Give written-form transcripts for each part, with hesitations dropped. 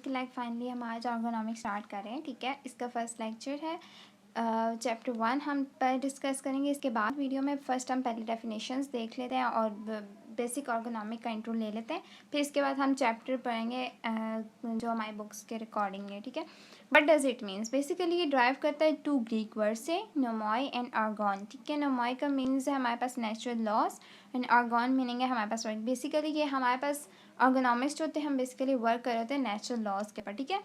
के like finally हम आज ergonomics स्टार्ट कर रहे हैं, ठीक है। इसका फर्स्ट लेक्चर है, चैप्टर 1 हम पर डिस्कस करेंगे। इसके बाद वीडियो में फ़र्स्ट हम पहले डेफिनेशंस देख लेते हैं और बेसिक ergonomic का इंट्रो ले लेते हैं। फिर इसके बाद हम चैप्टर पढ़ेंगे जो हमारी बुक्स के रिकॉर्डिंग है, ठीक है। But does it means, basically ये ड्राइव करता है टू ग्रीक वर्ड से, नोमॉय एंड आर्गॉन, ठीक है। नोमॉय का मीन्स है हमारे पास natural loss and argon meaning है हमारे पास वर्क। बेसिकली ये हमारे पास ergonomics जो होते हैं हम बेसिकली वर्क कर रहे होते हैं नेचुरल लॉज के ऊपर, ठीक है।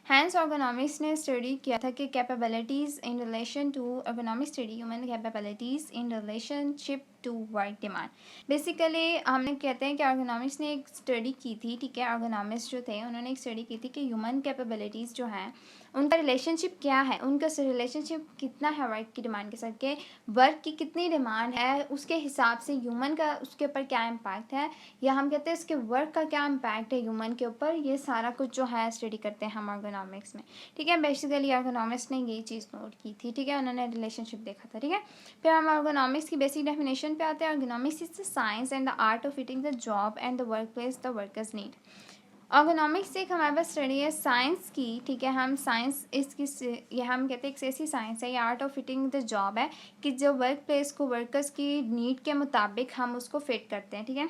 हैंस ergonomics ने स्टडी किया था कि capabilities in relation to ergonomic study human capabilities in relationship to work demand. Basically हमने कहते हैं कि ergonomics ने एक स्टडी की थी, ठीक है। ergonomics जो थे उन्होंने एक स्टडी की थी कि ह्यूमन कैपेबिलिटीज़ जो हैं उनका रिलेशनशिप क्या है, उनका रिलेशनशिप कितना है वर्क की डिमांड के साथ, के वर्क की कितनी डिमांड है उसके हिसाब से ह्यूमन का उसके ऊपर क्या इम्पैक्ट है, या हम कहते हैं उसके वर्क का क्या इम्पैक्ट है ह्यूमन के ऊपर। ये सारा कुछ जो है स्टडी करते हैं हम ergonomics में, ठीक है। बेसिकली ergonomics ने ये चीज़ नोट की थी, ठीक है। उन्होंने रिलेशनशिप देखा था, ठीक है। फिर हम ergonomics की बेसिक डेफिनेशन पे आते हैं। ergonomics is the science and the art of fitting the job and the work place the workers need. ergonomics एक हमारे पास स्टडी है साइंस की, ठीक है। हम साइंस इसकी ये हम कहते हैं एक ऐसी साइंस है, ये art of fitting the job है कि जो वर्क प्लेस को वर्कर्स की नीड के मुताबिक हम उसको फिट करते हैं, ठीक है।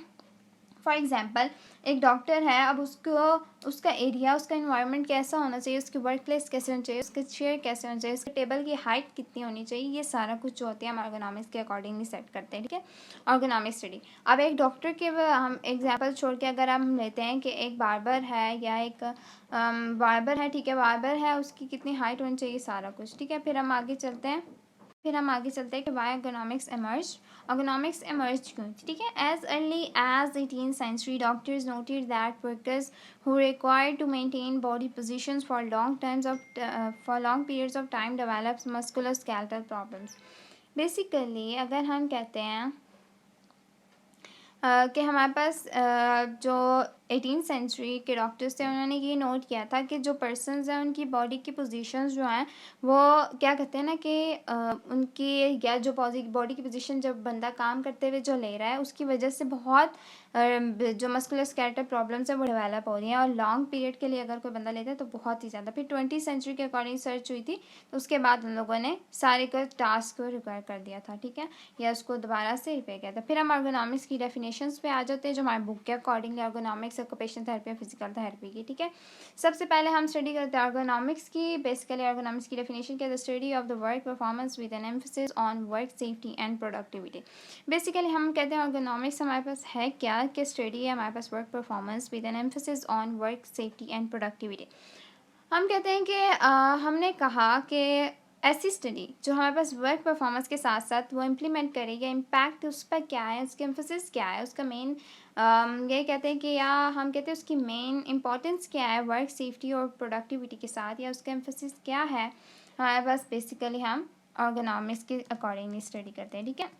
फॉर एग्ज़ाम्पल एक डॉक्टर है, अब उसको उसका एरिया उसका इन्वायरमेंट कैसा होना चाहिए, उसकी वर्क प्लेस कैसे होना चाहिए, उसके चेयर कैसे होना चाहिए, उसके टेबल की हाइट कितनी होनी चाहिए, ये सारा कुछ जो होती है हम ergonomics के अकॉर्डिंगली सेट करते हैं, ठीक है। ergonomic study. अब एक डॉक्टर के हम एग्जांपल छोड़ के अगर हम लेते हैं कि एक बार्बर है या एक बार्बर है, ठीक है। बार्बर है, उसकी कितनी हाइट होनी चाहिए, सारा कुछ, ठीक है। फिर हम आगे चलते हैं कि वाई ergonomics emerged क्यों, ठीक है। As early as 18th century doctors noted that workers who required to maintain body positions for long periods of time develops musculoskeletal problems। Basically अगर हम कहते हैं कि हमारे पास जो 18th सेंचुरी के डॉक्टर्स थे उन्होंने ये नोट किया था कि जो पर्सनस हैं उनकी बॉडी की पोजीशंस जो हैं वो क्या कहते हैं ना कि उनकी या जो बॉडी की पोजीशन जब बंदा काम करते हुए जो ले रहा है उसकी वजह से बहुत जो मस्कुलोस्केलेटल प्रॉब्लम्स हैं वो डेवलप हो रही हैं, और लॉन्ग पीरियड के लिए अगर कोई बंदा लेता है तो बहुत ही ज़्यादा। फिर 20th सेंचुरी के अकॉर्डिंग सर्च हुई थी तो उसके बाद उन लोगों ने सारे का टास्क को रिक्वायर कर दिया था, ठीक है, या उसको दोबारा से रिपेयर किया था। फिर हम ergonomics की डेफिनेशंस पे आ जाते हैं जो हमारे बुक के अकॉर्डिंगली ergonomics ऑक्यूपेशनल थेरेपी और फिजिकल थेरेपी की, ठीक है। सबसे पहले हम स्टडी करते हैं ergonomics की। बेसिकली ergonomics की डेफिनेशन क्या है, the study of the work performance with an emphasis on work safety and productivity. Basically हम कहते हैं ergonomics हमारे पास है क्या, कि स्टडी है हमारे पास work performance with an emphasis on work safety and productivity. हम कहते हैं कि हमने कहा कि ऐसी स्टडी जो हमारे पास वर्क परफॉर्मेंस के साथ साथ वो इम्प्लीमेंट करेगी, इम्पैक्ट उस पर क्या है, उसके एम्फेसिस क्या है, उसका मेन ये कहते हैं कि या हम कहते हैं उसकी मेन इंपॉर्टेंस क्या है वर्क सेफ्टी और प्रोडक्टिविटी के साथ, या उसका एम्फेसिस क्या है हमारे पास। बेसिकली हम ergonomics के अकॉर्डिंगली स्टडी करते हैं, ठीक है।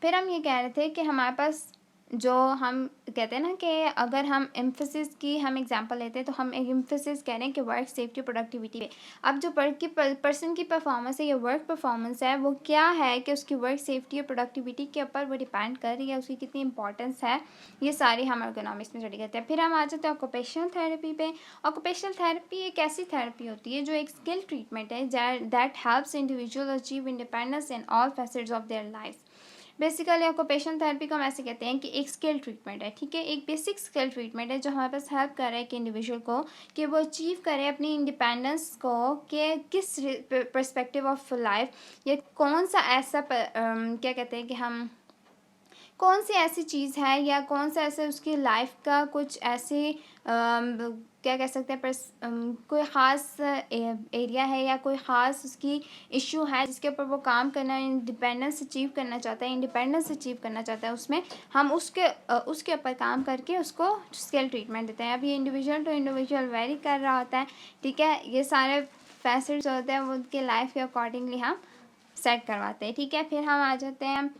फिर हम ये कह रहे थे कि हमारे पास जो हम कहते हैं ना कि अगर हम एम्फेसिस की हम एग्जांपल लेते हैं तो हम एक एम्फेसिस कह रहे हैं कि वर्क सेफ्टी प्रोडक्टिविटी पे। अब जो पर्सन की परफॉर्मेंस है या वर्क परफॉर्मेंस है वो क्या है कि उसकी वर्क सेफ्टी और प्रोडक्टिविटी के ऊपर वो डिपेंड कर रही है, उसकी कितनी इंपॉर्टेंस है, ये सारी हम ergonomics में स्टडी करते हैं। फिर हम आ जाते हैं ऑक्यूपेशनल थेरेपी पे। ऑक्यूपेशनल थेरेपी एक ऐसी थेरेपी होती है जो एक स्किल ट्रीटमेंट है that helps individual achieve independence in all facets of their life. Basically occupational therapy को हम ऐसे कहते हैं कि एक स्किल ट्रीटमेंट है, ठीक है। एक बेसिक स्किल ट्रीटमेंट है जो हमारे पास हेल्प कर रहा है कि इंडिविजुअल को कि वो अचीव करे अपनी इंडिपेंडेंस को, कि किस पर्सपेक्टिव ऑफ लाइफ या कौन सा ऐसा क्या कहते हैं कि हम कौन सी ऐसी चीज़ है या कौन सा ऐसे उसकी लाइफ का कुछ ऐसे क्या कह सकते हैं कोई ख़ास एरिया है या कोई ख़ास उसकी इशू है जिसके ऊपर वो काम करना इंडिपेंडेंस अचीव करना चाहता है, उसमें हम उसके ऊपर काम करके उसको स्किल ट्रीटमेंट देते हैं। अब ये इंडिविजुअल टू इंडिविजुअल वेरी कर रहा होता है, ठीक है। ये सारे फैसेट्स होते हैं वो उनके लाइफ के अकॉर्डिंगली हम सेट करवाते हैं, ठीक है। फिर हम आ जाते हैं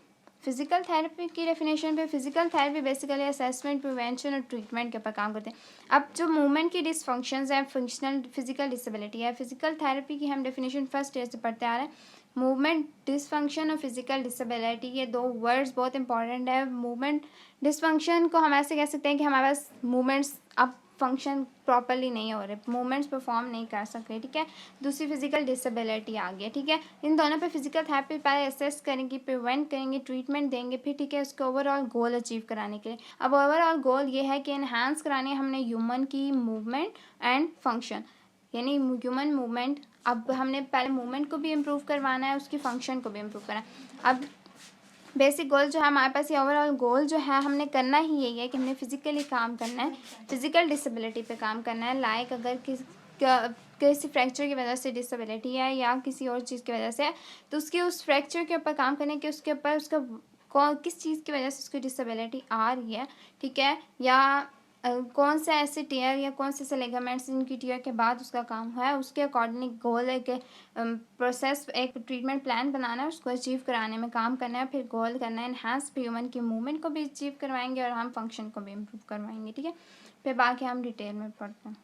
फिजिकल थेरेपी की डेफिनेशन पे। Physical therapy basically assessment, prevention और ट्रीटमेंट के ऊपर काम करते हैं। अब जो मूवमेंट की डिसफंक्शंस हैं, फंक्शनल फिजिकल डिसेबिलिटी है, फिजिकल थेरेपी की हम डेफिनेशन फर्स्ट ईयर से पढ़ते आ रहे हैं। मूवमेंट डिसफंक्शन और फिजिकल डिसेबिलिटी, ये दो वर्ड्स बहुत इंपॉर्टेंट है। मूवमेंट डिसफंक्शन को हम ऐसे कह सकते हैं कि हमारे पास मूवमेंट्स अब फंक्शन प्रॉपर्ली नहीं हो रहे, मूवमेंट्स परफॉर्म नहीं कर सक रहे, ठीक है। दूसरी फिजिकल डिसेबिलिटी आ गया, ठीक है। इन दोनों पे फिजिकल थेरेपी पहले असेस करेंगे, प्रिवेंट करेंगे, ट्रीटमेंट देंगे, फिर ठीक है उसके ओवरऑल गोल अचीव कराने के लिए। अब ओवरऑल गोल ये है कि इन्हांस करानी है हमने ह्यूमन की मूवमेंट एंड फंक्शन, यानी ह्यूमन मूवमेंट। अब हमने पहले मूवमेंट को भी इम्प्रूव करवाना है, उसकी फंक्शन को भी इम्प्रूव करना है। अब बेसिक गोल जो है हमारे पास, ये ओवरऑल गोल जो है हमने करना ही यही है कि हमने फिजिकली काम करना है, फिजिकल डिसेबिलिटी पे काम करना है। लाइक अगर किसी फ्रैक्चर की वजह से डिसेबिलिटी है या किसी और चीज़ की वजह से है, तो उसके उस फ्रैक्चर के ऊपर काम करने के, उसके ऊपर उसका किस चीज़ की वजह से उसकी डिसेबिलिटी आ रही है, ठीक है, या कौन से ऐसे टीयर या कौन से लिगामेंट्स इनकी टीयर के बाद उसका काम हुआ है, उसके अकॉर्डिंग गोल है कि प्रोसेस, एक ट्रीटमेंट प्लान बनाना है, उसको अचीव कराने में काम करना है, फिर गोल करना है एनहांस ह्यूमन की मूवमेंट को भी अचीव करवाएंगे और हम फंक्शन को भी इम्प्रूव करवाएंगे, ठीक है। फिर बाकी हम डिटेल में पढ़ते हैं।